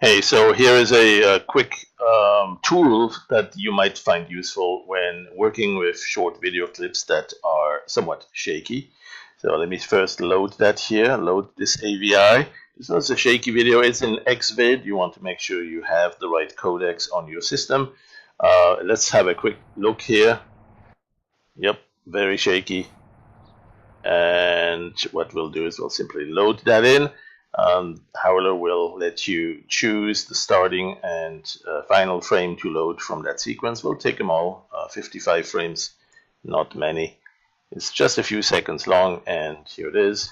Hey, so here is a quick tool that you might find useful when working with short video clips that are somewhat shaky. So let me first load that here, load this AVI. It's not a shaky video, it's in XVID. You want to make sure you have the right codecs on your system. Let's have a quick look here. Yep, very shaky. And what we'll do is we'll simply load that in. Howler will let you choose the starting and final frame to load from that sequence. We'll take them all, 55 frames, not many. It's just a few seconds long, and here it is.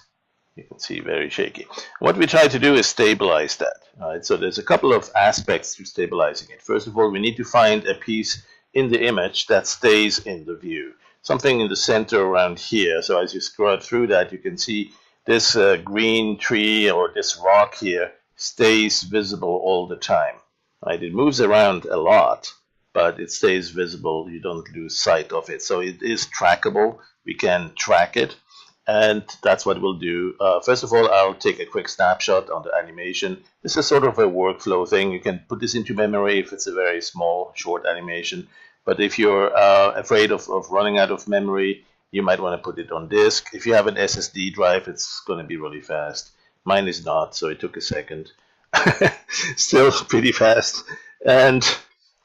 You can see very shaky. What we try to do is stabilize that. Right? So there's a couple of aspects to stabilizing it. First of all, we need to find a piece in the image that stays in the view. Something in the center around here. So as you scroll through that, you can see this green tree or this rock here stays visible all the time. Right? It moves around a lot, but it stays visible. You don't lose sight of it. So it is trackable. We can track it. And that's what we'll do. First of all, I'll take a quick snapshot on the animation. This is sort of a workflow thing. You can put this into memory if it's a very small, short animation. But if you're afraid of running out of memory, you might want to put it on disk. If you have an SSD drive, it's going to be really fast. Mine is not, so it took a second. Still pretty fast. And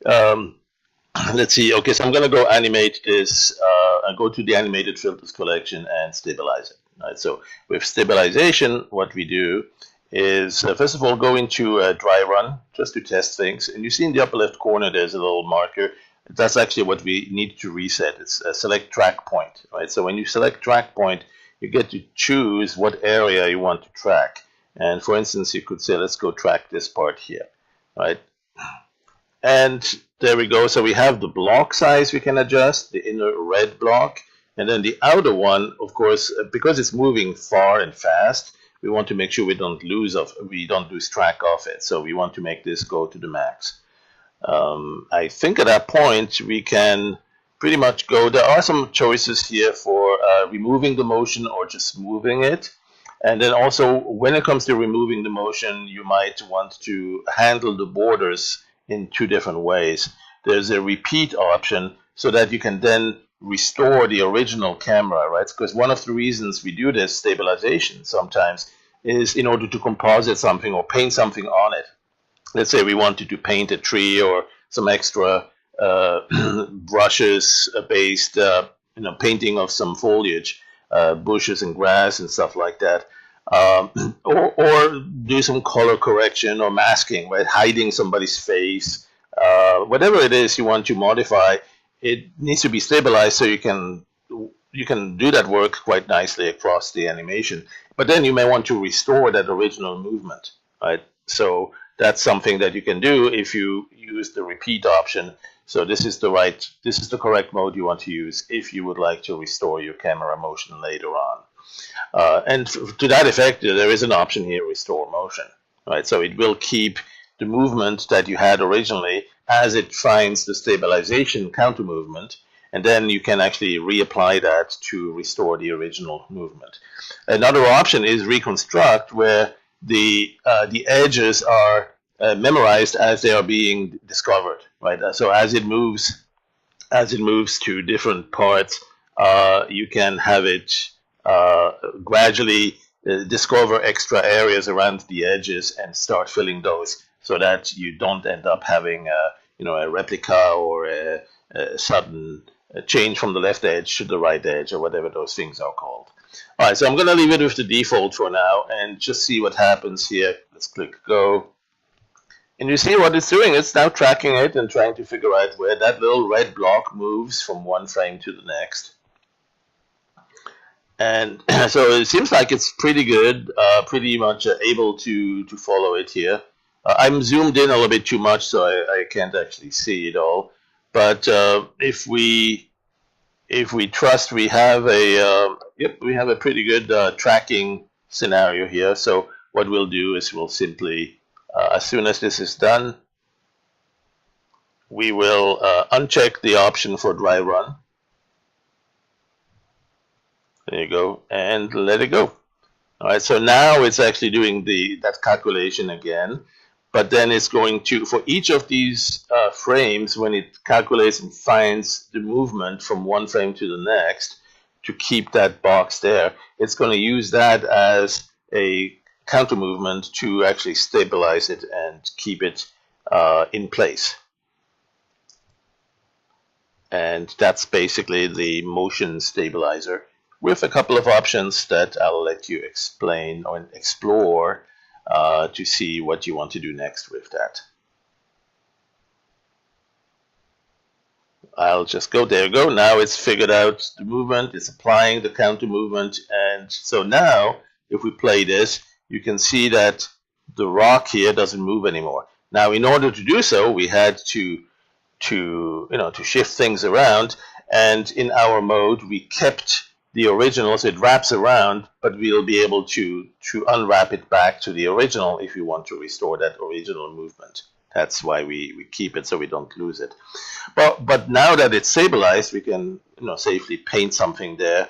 let's see. Okay, so I'm going to go animate this. I go to the animated filters collection and stabilize it. Right. So with stabilization, what we do is first of all go into a dry run just to test things. And you see in the upper left corner there's a little marker. That's actually what we need to reset. It's a select track point. Right. So when you select track point, you get to choose what area you want to track. And for instance, you could say, let's go track this part here. Right. And there we go. So we have the block size we can adjust, the inner red block. And then the outer one, of course, because it's moving far and fast, we want to make sure we don't lose track of it. So we want to make this go to the max. I think at that point we can pretty much go. There are some choices here for removing the motion or just moving it. And then also when it comes to removing the motion, you might want to handle the borders in two different ways. There's a repeat option so that you can then restore the original camera, right? Because one of the reasons we do this stabilization sometimes is in order to composite something or paint something on it. Let's say we wanted to paint a tree or some extra brushes based painting of some foliage, bushes and grass and stuff like that. Or do some color correction or masking, right? Hiding somebody's face, whatever it is you want to modify, it needs to be stabilized so you can do that work quite nicely across the animation. But then you may want to restore that original movement, right? So that's something that you can do if you use the repeat option. So this is the correct mode you want to use if you would like to restore your camera motion later on. And to that effect, there is an option here, restore motion, right? So it will keep the movement that you had originally as it finds the stabilization counter movement, and then you can actually reapply that to restore the original movement. Another option is reconstruct, where the edges are memorized as they are being discovered, right? So as it moves to different parts, you can have it gradually discover extra areas around the edges and start filling those, so that you don't end up having a replica or a sudden change from the left edge to the right edge, or whatever those things are called. All right, so I'm going to leave it with the default for now and just see what happens here. Let's click go. And you see what it's doing. It's now tracking it and trying to figure out where that little red block moves from one frame to the next. And so it seems like it's pretty good, pretty much able to follow it here. I'm zoomed in a little bit too much, so I can't actually see it all. But if we trust, we have a pretty good tracking scenario here. So what we'll do is we'll simply, as soon as this is done, we will uncheck the option for dry run. There you go, and let it go. All right, so now it's actually doing that calculation again. but then it's going to, for each of these frames, when it calculates and finds the movement from one frame to the next, to keep that box there, it's going to use that as a counter movement to actually stabilize it and keep it in place. And that's basically the motion stabilizer, with a couple of options that I'll let you explain or explore to see what you want to do next with that. I'll just go, there you go. Now it's figured out the movement, it's applying the counter movement. And so now, if we play this, you can see that the rock here doesn't move anymore. Now, in order to do so, we had to shift things around. And in our mode, we kept the original, so it wraps around, but we'll be able to unwrap it back to the original if we want to restore that original movement. That's why we keep it, so we don't lose it. But now that it's stabilized, we can safely paint something there.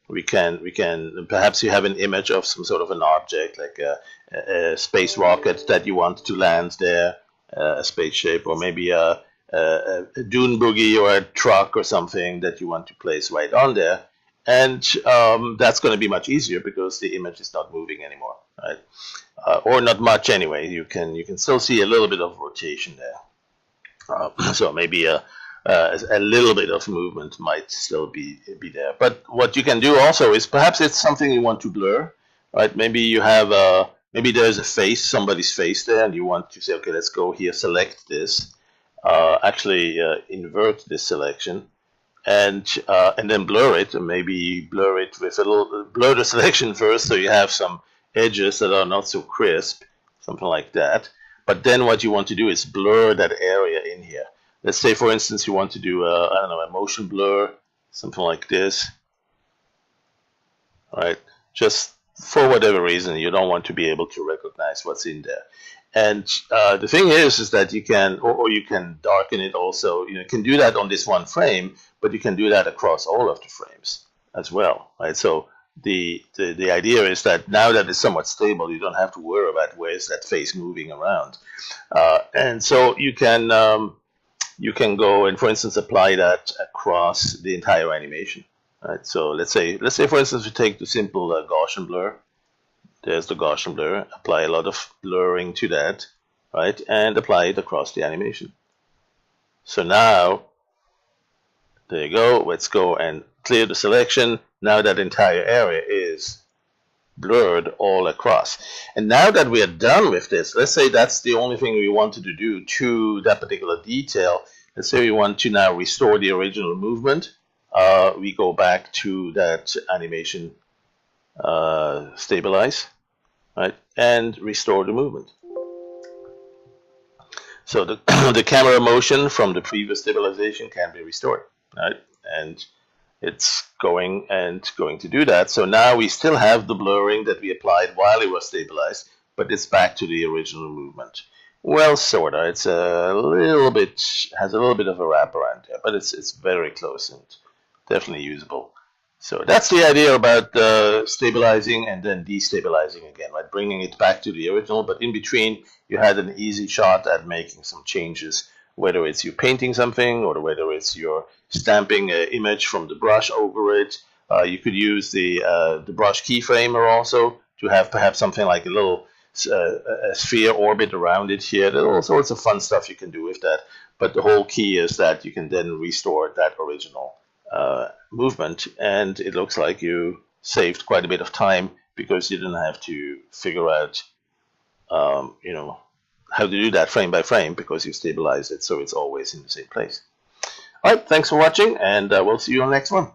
We can perhaps you have an image of some sort of an object, like a space rocket that you want to land there, a spaceship, or maybe a dune buggy or a truck or something that you want to place right on there. And that's going to be much easier because the image is not moving anymore, right? Or not much anyway. You can still see a little bit of rotation there. So maybe a little bit of movement might still be there. But what you can do also is perhaps it's something you want to blur, right? Maybe you have maybe there's a face, somebody's face there, and you want to say, okay, let's go here, select this, actually invert this selection, and then blur it, and maybe blur it with blur the selection first, so you have some edges that are not so crisp, something like that. But then what you want to do is blur that area in here. Let's say, for instance, you want to do I don't know, a motion blur, something like this, right? Just for whatever reason, you don't want to be able to recognize what's in there. And the thing is that you can, or you can darken it also. You can do that on this one frame, but you can do that across all of the frames as well, right? So the idea is that now that it's somewhat stable, you don't have to worry about where is that face moving around. And so you can go and, for instance, apply that across the entire animation. Right? So let's say for instance we take the simple Gaussian blur. There's the Gaussian blur. Apply a lot of blurring to that, right? And apply it across the animation. So now, there you go. Let's go and clear the selection. Now that entire area is blurred all across. And now that we are done with this, let's say that's the only thing we wanted to do to that particular detail. Let's say we want to now restore the original movement. We go back to that animation, stabilize, right, and restore the movement. So the camera motion from the previous stabilization can be restored, right? And it's going to do that. So now we still have the blurring that we applied while it was stabilized, but it's back to the original movement. Well, sorta. It's has a little bit of a wraparound there, but it's very close and definitely usable. So that's the idea about stabilizing and then destabilizing again, right? Bringing it back to the original, but in between you had an easy shot at making some changes, whether it's you painting something or whether it's you're stamping an image from the brush over it. You could use the brush keyframer also to have perhaps something like a little a sphere orbit around it here. There's all sorts of fun stuff you can do with that. But the whole key is that you can then restore that original movement, and it looks like you saved quite a bit of time because you didn't have to figure out how to do that frame by frame because you stabilized it so it's always in the same place. All right, thanks for watching, and we'll see you on the next one.